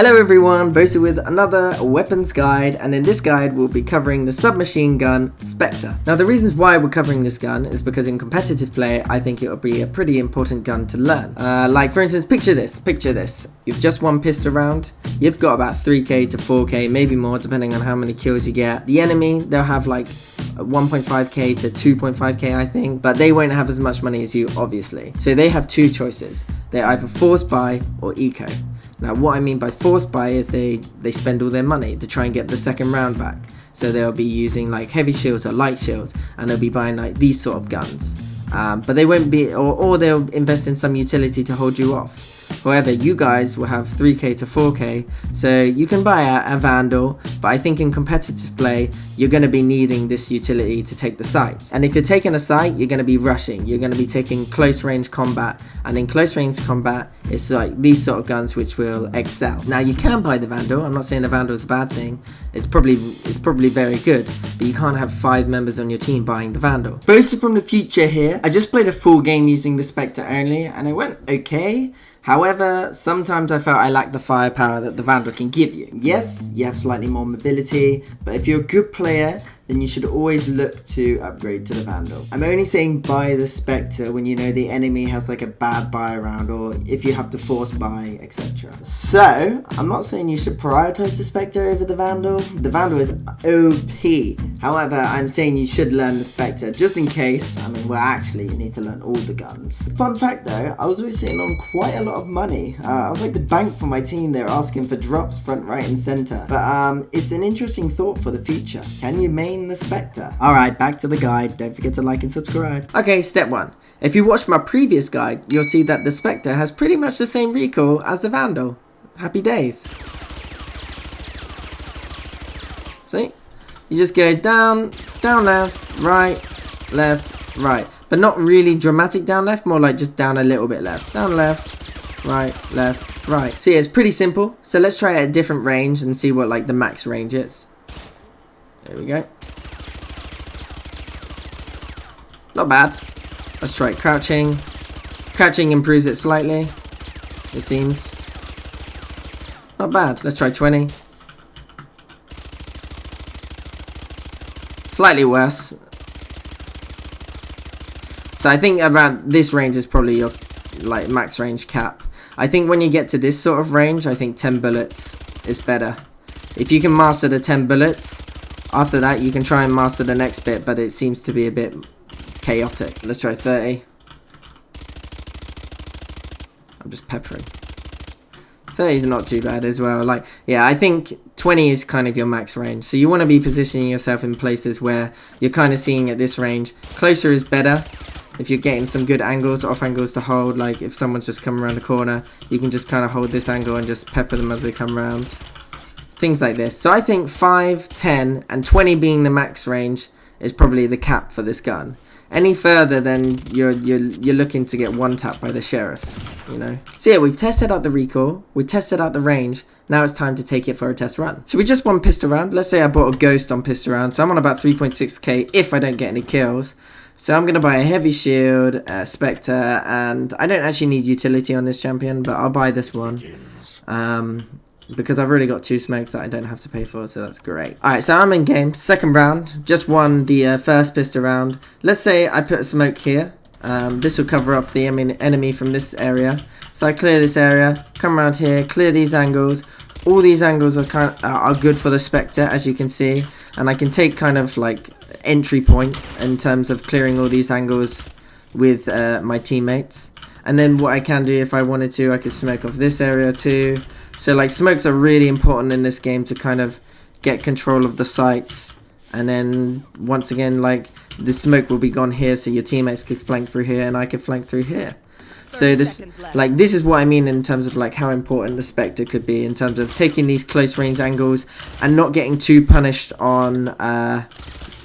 Hello everyone, Bosu with another weapons guide, and in this guide we'll be covering the submachine gun Spectre. Now the reasons why we're covering this gun is because in competitive play I think it will be a pretty important gun to learn. Like for instance, picture this, you've just won pistol round, you've got about 3k to 4k, maybe more depending on how many kills you get. The enemy, they'll have like 1.5k to 2.5k I think, but they won't have as much money as you obviously. So they have two choices, they either force buy or eco. Now what I mean by force buy is they spend all their money to try and get the second round back. So they'll be using like heavy shields or light shields, and they'll be buying like these sort of guns. But they won't be, or they'll invest in some utility to hold you off. However, you guys will have 3k to 4k, so you can buy a Vandal, but I think in competitive play, you're going to be needing this utility to take the sights. And if you're taking a sight, you're going to be rushing, you're going to be taking close range combat, and in close range combat, it's like these sort of guns which will excel. Now you can buy the Vandal, I'm not saying the Vandal is a bad thing, it's probably very good, but you can't have 5 members on your team buying the Vandal. Boasted from the future here, I just played a full game using the Spectre only, and it went okay. However, sometimes I felt I lacked the firepower that the Vandal can give you. Yes, you have slightly more mobility, but if you're a good player, then you should always look to upgrade to the Vandal. I'm only saying buy the Spectre when you know the enemy has like a bad buy round, or if you have to force buy, etc. So, I'm not saying you should prioritize the Spectre over the Vandal. The Vandal is OP. However, I'm saying you should learn the Spectre just in case. I mean, well actually you need to learn all the guns. Fun fact though, I was always sitting on quite a lot of money. I was like the bank for my team. They were asking for drops front, right and center. But it's an interesting thought for the future. Can you main the Spectre? Alright, back to the guide. Don't forget to like and subscribe. Okay, step 1. If you watched my previous guide, you'll see that the Spectre has pretty much the same recoil as the Vandal. Happy days. See? You just go down, left, right. But not really dramatic down left, more like just down a little bit left. Down left, right. So yeah, it's pretty simple. So let's try it at a different range and see what like the max range is. There we go. Not bad. Let's try it crouching. Crouching improves it slightly, it seems. Not bad. Let's try 20. Slightly worse. So I think around this range is probably your like max range cap. I think when you get to this sort of range, I think 10 bullets is better. If you can master the 10 bullets, after that you can try and master the next bit, but it seems to be a bit chaotic. Let's try 30. I'm just peppering. 30 is not too bad as well. Like, yeah, I think 20 is kind of your max range. So you want to be positioning yourself in places where you're kind of seeing at this range. Closer is better. If you're getting some good angles, off angles to hold, like if someone's just coming around the corner, you can just kind of hold this angle and just pepper them as they come around. Things like this. So I think 5, 10, and 20 being the max range is probably the cap for this gun. Any further, then you're looking to get one tap by the sheriff, you know. So yeah, we've tested out the recoil, we tested out the range. Now it's time to take it for a test run. So we just won pistol round. Let's say I bought a ghost on pistol round, so I'm on about 3.6k if I don't get any kills. So I'm gonna buy a heavy shield, a Spectre, and I don't actually need utility on this champion, but I'll buy this one. Because I've already got 2 smokes that I don't have to pay for, so that's great. Alright, so I'm in game, second round, just won the first pistol round. Let's say I put a smoke here. This will cover up the enemy from this area. So I clear this area, come around here, clear these angles. All these angles are good for the Spectre, as you can see. And I can take kind of like entry point in terms of clearing all these angles with my teammates. And then what I can do if I wanted to, I could smoke off this area too. So like smokes are really important in this game to kind of get control of the sights. And then once again, like the smoke will be gone here, so your teammates could flank through here and I could flank through here. So this is what I mean in terms of like how important the Spectre could be in terms of taking these close range angles and not getting too punished on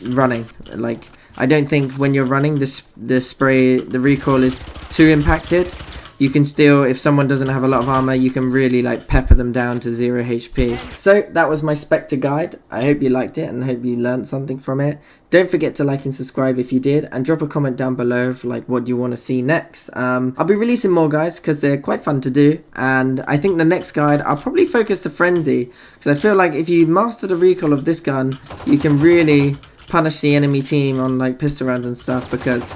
running. Like I don't think when you're running the recoil is too impacted. you can still, if someone doesn't have a lot of armor, you can really like pepper them down to 0 HP. So that was my Spectre guide. I hope you liked it and I hope you learned something from it. Don't forget to like and subscribe if you did, and drop a comment down below of like what you want to see next. I'll be releasing more guides because they're quite fun to do, and I think the next guide I'll probably focus the Frenzy, because I feel like if you master the recoil of this gun, you can really punish the enemy team on like pistol rounds and stuff, because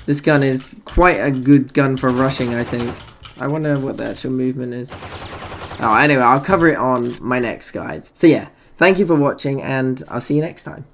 this gun is quite a good gun for rushing, I think. I wonder what the actual movement is. Oh, anyway, I'll cover it on my next guides. So yeah, thank you for watching, and I'll see you next time.